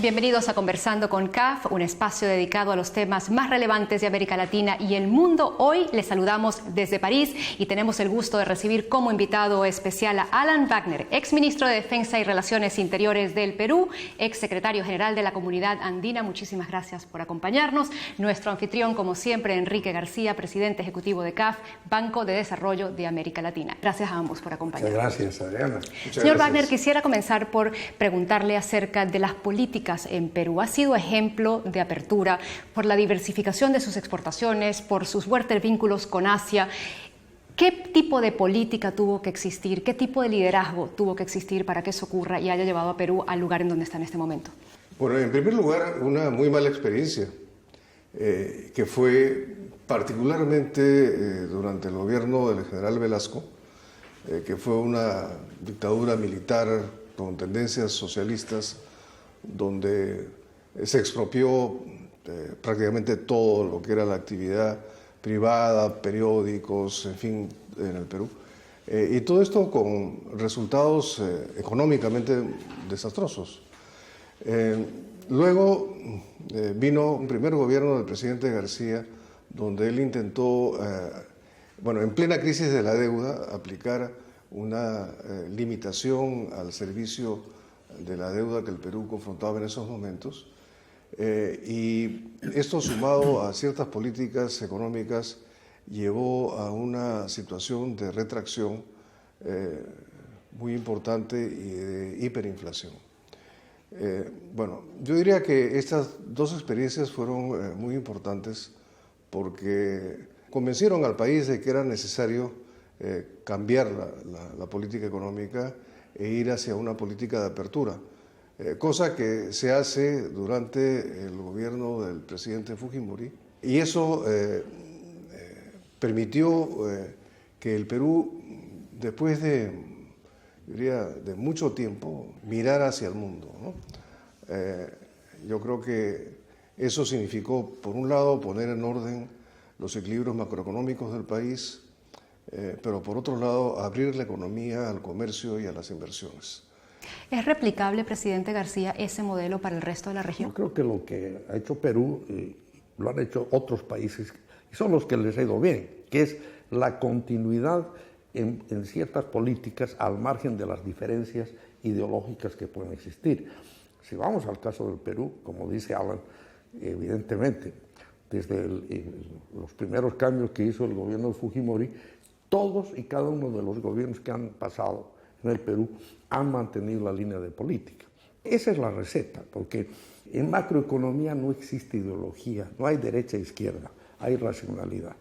Bienvenidos a Conversando con CAF, un espacio dedicado a los temas más relevantes de América Latina y el mundo. Hoy les saludamos desde París y tenemos el gusto de recibir como invitado especial a Alan Wagner, exministro de Defensa y Relaciones Interiores del Perú, exsecretario general de la Comunidad Andina. Muchísimas gracias por acompañarnos. Nuestro anfitrión, como siempre, Enrique García, presidente ejecutivo de CAF, Banco de Desarrollo de América Latina. Gracias a ambos por acompañarnos. Muchas gracias, Adriana. Señor Wagner, quisiera comenzar por preguntarle acerca de las políticas en Perú. Ha sido ejemplo de apertura por la diversificación de sus exportaciones, por sus fuertes vínculos con Asia. ¿Qué tipo de política tuvo que existir? ¿Qué tipo de liderazgo tuvo que existir para que eso ocurra y haya llevado a Perú al lugar en donde está en este momento? Bueno, en primer lugar, una muy mala experiencia, que fue particularmente durante el gobierno del general Velasco, que fue una dictadura militar con tendencias socialistas, donde se expropió prácticamente todo lo que era la actividad privada, periódicos, en fin, en el Perú. Y todo esto con resultados económicamente desastrosos. Luego vino un primer gobierno del presidente García, donde él intentó, en plena crisis de la deuda, aplicar una limitación al servicio de la deuda que el Perú confrontaba en esos momentos, y esto sumado a ciertas políticas económicas llevó a una situación de retracción muy importante y de hiperinflación. Yo diría que estas dos experiencias fueron muy importantes porque convencieron al país de que era necesario cambiar la política económica e ir hacia una política de apertura, cosa que se hace durante el gobierno del presidente Fujimori, y eso permitió que el Perú, después de mucho tiempo, mirara hacia el mundo, ¿no? Yo creo que eso significó, por un lado, poner en orden los equilibrios macroeconómicos del país, pero por otro lado, abrir la economía al comercio y a las inversiones. ¿Es replicable, presidente García, ese modelo para el resto de la región? Yo creo que lo que ha hecho Perú lo han hecho otros países y son los que les ha ido bien, que es la continuidad en ciertas políticas al margen de las diferencias ideológicas que pueden existir. Si vamos al caso del Perú, como dice Alan, evidentemente, desde los primeros cambios que hizo el gobierno de Fujimori, todos y cada uno de los gobiernos que han pasado en el Perú han mantenido la línea de política. Esa es la receta, porque en macroeconomía no existe ideología, no hay derecha e izquierda, hay racionalidad.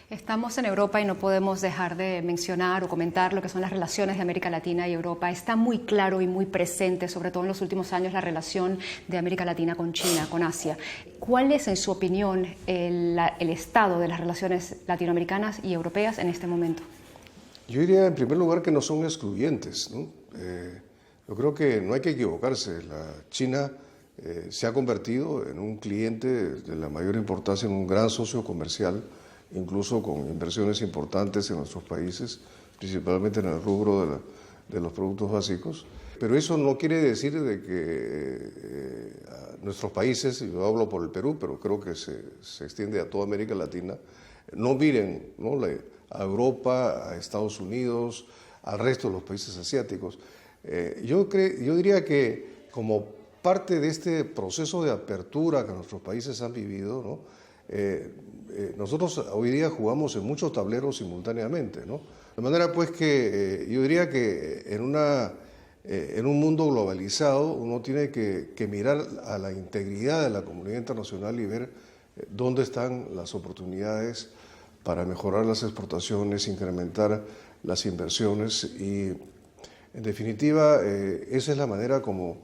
Estamos en Europa y no podemos dejar de mencionar o comentar lo que son las relaciones de América Latina y Europa. Está muy claro y muy presente, sobre todo en los últimos años, la relación de América Latina con China, con Asia. ¿Cuál es, en su opinión, el estado de las relaciones latinoamericanas y europeas en este momento? Yo diría, en primer lugar, que no son excluyentes, ¿no? Yo creo que no hay que equivocarse. La China se ha convertido en un cliente de la mayor importancia, en un gran socio comercial, incluso con inversiones importantes en nuestros países, principalmente en el rubro de los productos básicos. Pero eso no quiere decir de que nuestros países, y yo hablo por el Perú, pero creo que se extiende a toda América Latina, no miren, ¿no?, a Europa, a Estados Unidos, al resto de los países asiáticos. Yo diría que como parte de este proceso de apertura que nuestros países han vivido, ¿no?, nosotros hoy día jugamos en muchos tableros simultáneamente, ¿no? De manera pues que yo diría que en un mundo globalizado uno tiene que mirar a la integridad de la comunidad internacional y ver dónde están las oportunidades para mejorar las exportaciones, incrementar las inversiones y, en definitiva, esa es la manera como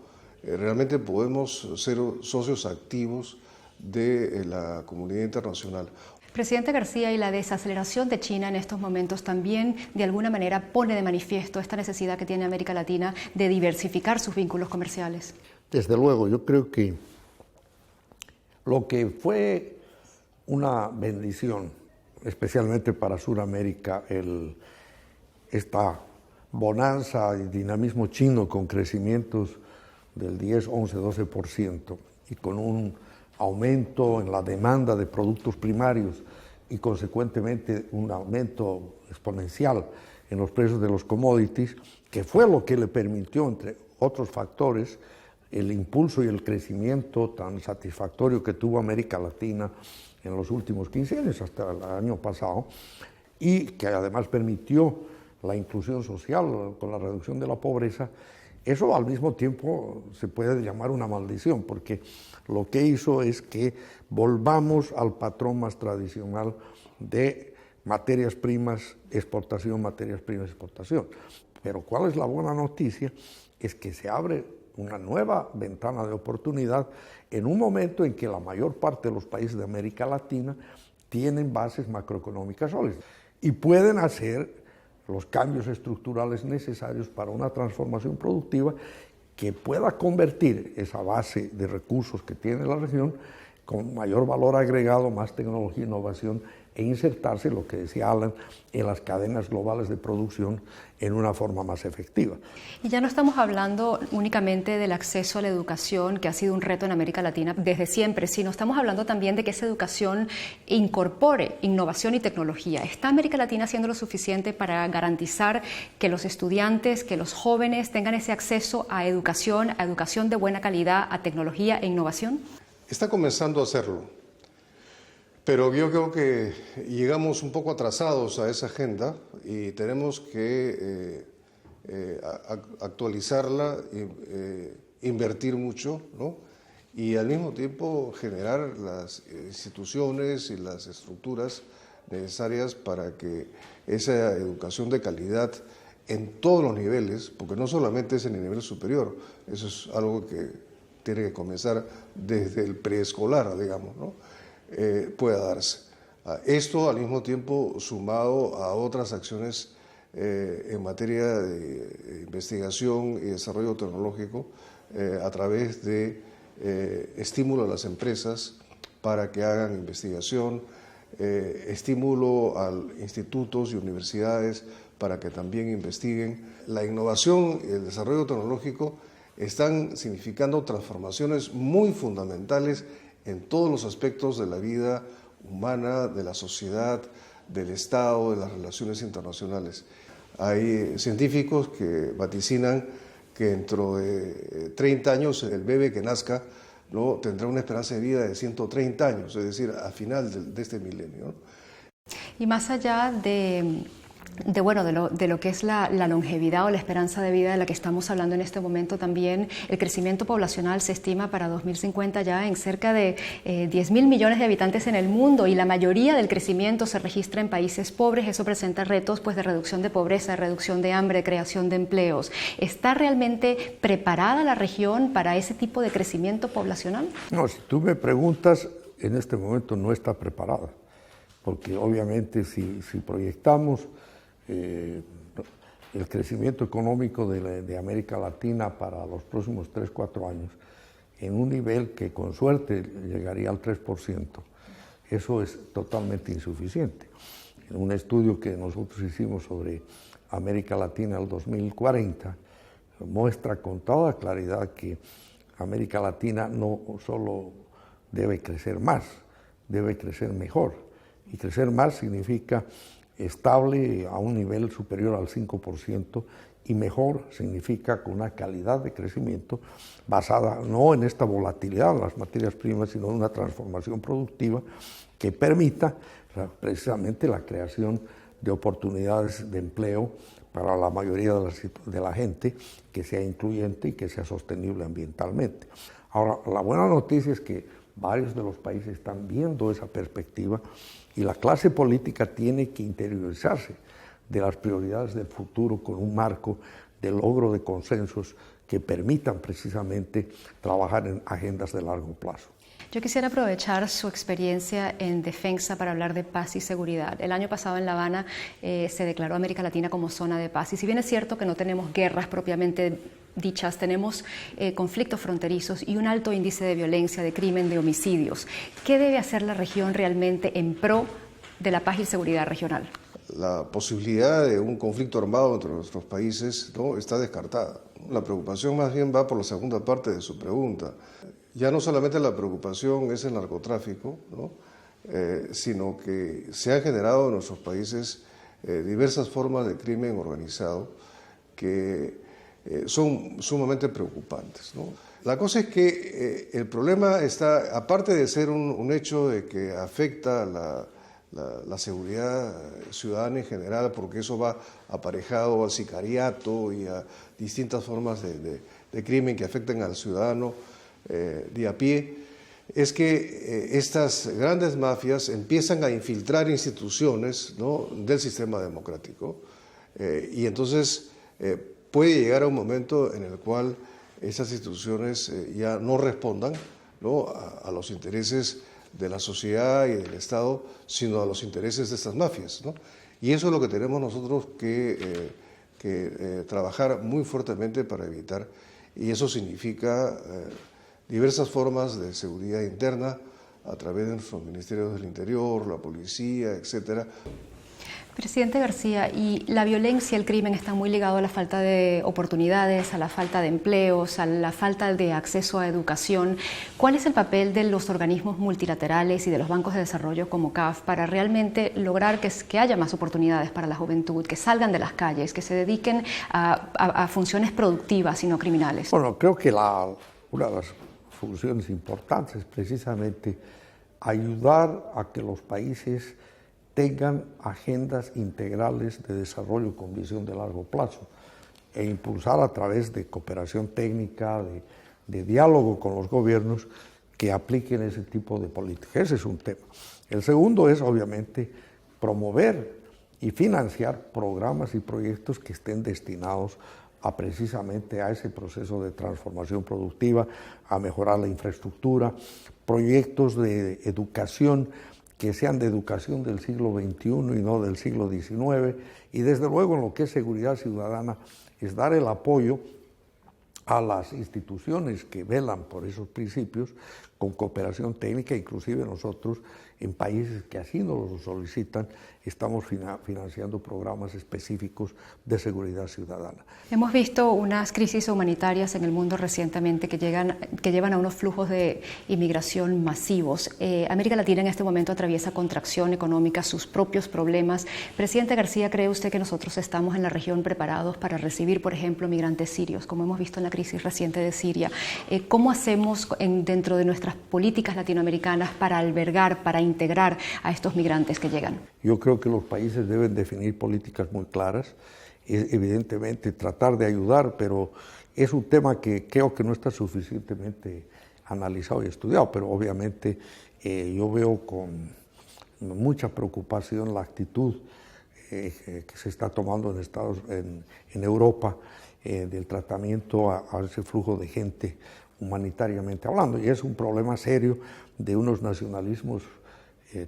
realmente podemos ser socios activos de la comunidad internacional. Presidente García, y la desaceleración de China en estos momentos también de alguna manera pone de manifiesto esta necesidad que tiene América Latina de diversificar sus vínculos comerciales. Desde luego, yo creo que lo que fue una bendición, especialmente para Sudamérica, esta bonanza y dinamismo chino con crecimientos del 10, 11, 12%, y con un aumento en la demanda de productos primarios y consecuentemente un aumento exponencial en los precios de los commodities, que fue lo que le permitió, entre otros factores, el impulso y el crecimiento tan satisfactorio que tuvo América Latina en los últimos 15 años, hasta el año pasado, y que además permitió la inclusión social con la reducción de la pobreza. Eso al mismo tiempo se puede llamar una maldición, porque lo que hizo es que volvamos al patrón más tradicional de materias primas, exportación, materias primas, exportación. Pero ¿cuál es la buena noticia? Es que se abre una nueva ventana de oportunidad en un momento en que la mayor parte de los países de América Latina tienen bases macroeconómicas sólidas y pueden hacer los cambios estructurales necesarios para una transformación productiva que pueda convertir esa base de recursos que tiene la región con mayor valor agregado, más tecnología e innovación, e insertarse, lo que decía Alan, en las cadenas globales de producción en una forma más efectiva. Y ya no estamos hablando únicamente del acceso a la educación, que ha sido un reto en América Latina desde siempre, sino estamos hablando también de que esa educación incorpore innovación y tecnología. ¿Está América Latina haciendo lo suficiente para garantizar que los estudiantes, que los jóvenes tengan ese acceso a educación de buena calidad, a tecnología e innovación? Está comenzando a hacerlo. Pero yo creo que llegamos un poco atrasados a esa agenda y tenemos que actualizarla, invertir mucho, ¿no? Y al mismo tiempo generar las instituciones y las estructuras necesarias para que esa educación de calidad en todos los niveles, porque no solamente es en el nivel superior, eso es algo que tiene que comenzar desde el preescolar, digamos, ¿no? Pueda darse. Esto al mismo tiempo sumado a otras acciones en materia de investigación y desarrollo tecnológico a través de estímulo a las empresas para que hagan investigación, estímulo a institutos y universidades para que también investiguen. La innovación y el desarrollo tecnológico están significando transformaciones muy fundamentales en todos los aspectos de la vida humana, de la sociedad, del Estado, de las relaciones internacionales. Hay científicos que vaticinan que dentro de 30 años el bebé que nazca, ¿no?, tendrá una esperanza de vida de 130 años, es decir, a final de este milenio, ¿no? Y más allá de lo que es la longevidad o la esperanza de vida de la que estamos hablando en este momento, también el crecimiento poblacional se estima para 2050 ya en cerca de 10.000 millones de habitantes en el mundo, y la mayoría del crecimiento se registra en países pobres. Eso presenta retos de reducción de pobreza, de reducción de hambre, de creación de empleos. ¿Está realmente preparada la región para ese tipo de crecimiento poblacional? No, si tú me preguntas, en este momento no está preparada, porque obviamente si proyectamos el crecimiento económico de América Latina para los próximos 3-4 años en un nivel que con suerte llegaría al 3%, eso es totalmente insuficiente. En un estudio que nosotros hicimos sobre América Latina al 2040 muestra con toda claridad que América Latina no solo debe crecer más, debe crecer mejor, y crecer más significa estable a un nivel superior al 5%, y mejor significa con una calidad de crecimiento basada no en esta volatilidad de las materias primas, sino en una transformación productiva que permita precisamente la creación de oportunidades de empleo para la mayoría de la gente, que sea incluyente y que sea sostenible ambientalmente. Ahora, la buena noticia es que varios de los países están viendo esa perspectiva, y la clase política tiene que interiorizarse de las prioridades del futuro con un marco de logro de consensos que permitan precisamente trabajar en agendas de largo plazo. Yo quisiera aprovechar su experiencia en defensa para hablar de paz y seguridad. El año pasado en La Habana se declaró América Latina como zona de paz, y si bien es cierto que no tenemos guerras propiamente dichas, tenemos conflictos fronterizos y un alto índice de violencia, de crimen, de homicidios. ¿Qué debe hacer la región realmente en pro de la paz y seguridad regional? La posibilidad de un conflicto armado entre nuestros países no está descartada, ¿no? La preocupación más bien va por la segunda parte de su pregunta. Ya no solamente la preocupación es el narcotráfico, ¿no? Sino que se han generado en nuestros países diversas formas de crimen organizado que son sumamente preocupantes, ¿no? La cosa es que el problema está, aparte de ser un hecho de que afecta la seguridad ciudadana en general, porque eso va aparejado al sicariato y a distintas formas de crimen que afectan al ciudadano de a pie, es que estas grandes mafias empiezan a infiltrar instituciones, ¿no?, del sistema democrático, y entonces puede llegar a un momento en el cual esas instituciones ya no respondan, ¿no?, a los intereses de la sociedad y del Estado, sino a los intereses de estas mafias, ¿no? Y eso es lo que tenemos nosotros que trabajar muy fuertemente para evitar, y eso significa diversas formas de seguridad interna a través de nuestros ministerios del Interior, la policía, etcétera. Presidente García, y la violencia, el crimen están muy ligados a la falta de oportunidades, a la falta de empleos, a la falta de acceso a educación. ¿Cuál es el papel de los organismos multilaterales y de los bancos de desarrollo como CAF para realmente lograr que haya más oportunidades para la juventud, que salgan de las calles, que se dediquen a funciones productivas y no criminales? Bueno, creo que una de las funciones importantes es precisamente ayudar a que los países tengan agendas integrales de desarrollo con visión de largo plazo e impulsar a través de cooperación técnica, de diálogo con los gobiernos que apliquen ese tipo de políticas. Ese es un tema. El segundo es, obviamente, promover y financiar programas y proyectos que estén destinados precisamente a ese proceso de transformación productiva, a mejorar la infraestructura, proyectos de educación que sean de educación del siglo XXI y no del siglo XIX, y desde luego en lo que es seguridad ciudadana es dar el apoyo a las instituciones que velan por esos principios con cooperación técnica. Inclusive nosotros en países que así nos lo solicitan estamos financiando programas específicos de seguridad ciudadana. Hemos visto unas crisis humanitarias en el mundo recientemente que llevan a unos flujos de inmigración masivos. América Latina en este momento atraviesa contracción económica, sus propios problemas. Presidente García, ¿cree usted que nosotros estamos en la región preparados para recibir, por ejemplo, migrantes sirios, como hemos visto en la crisis reciente de Siria? ¿Cómo hacemos dentro de nuestras políticas latinoamericanas para albergar, para integrar a estos migrantes que llegan? Yo creo que los países deben definir políticas muy claras, evidentemente tratar de ayudar, pero es un tema que creo que no está suficientemente analizado y estudiado, pero obviamente yo veo con mucha preocupación la actitud que se está tomando en Europa del tratamiento a ese flujo de gente humanitariamente hablando, y es un problema serio de unos nacionalismos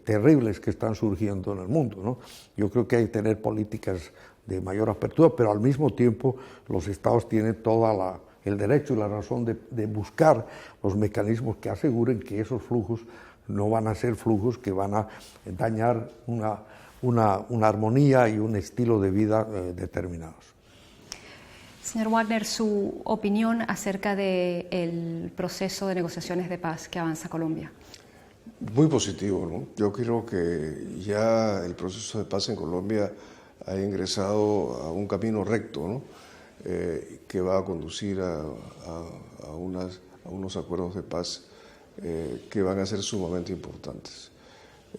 terribles que están surgiendo en el mundo, ¿no? Yo creo que hay que tener políticas de mayor apertura, pero al mismo tiempo los estados tienen todo el derecho y la razón de buscar los mecanismos que aseguren que esos flujos no van a ser flujos que van a dañar una armonía y un estilo de vida determinados. Señor Wagner, su opinión acerca del proceso de negociaciones de paz que avanza Colombia. Muy positivo, ¿no? Yo creo que ya el proceso de paz en Colombia ha ingresado a un camino recto, ¿no? Que va a conducir a unos acuerdos de paz que van a ser sumamente importantes.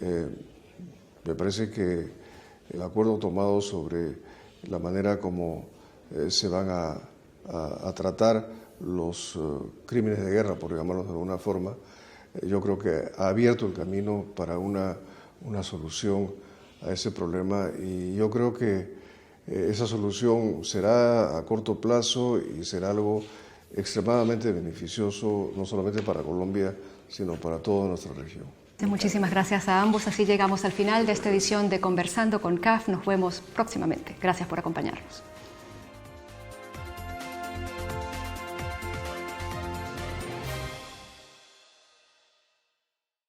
Me parece que el acuerdo tomado sobre la manera como se van a tratar los crímenes de guerra, por llamarlos de alguna forma, yo creo que ha abierto el camino para una solución a ese problema, y yo creo que esa solución será a corto plazo y será algo extremadamente beneficioso, no solamente para Colombia, sino para toda nuestra región. Muchísimas gracias a ambos. Así llegamos al final de esta edición de Conversando con CAF. Nos vemos próximamente. Gracias por acompañarnos.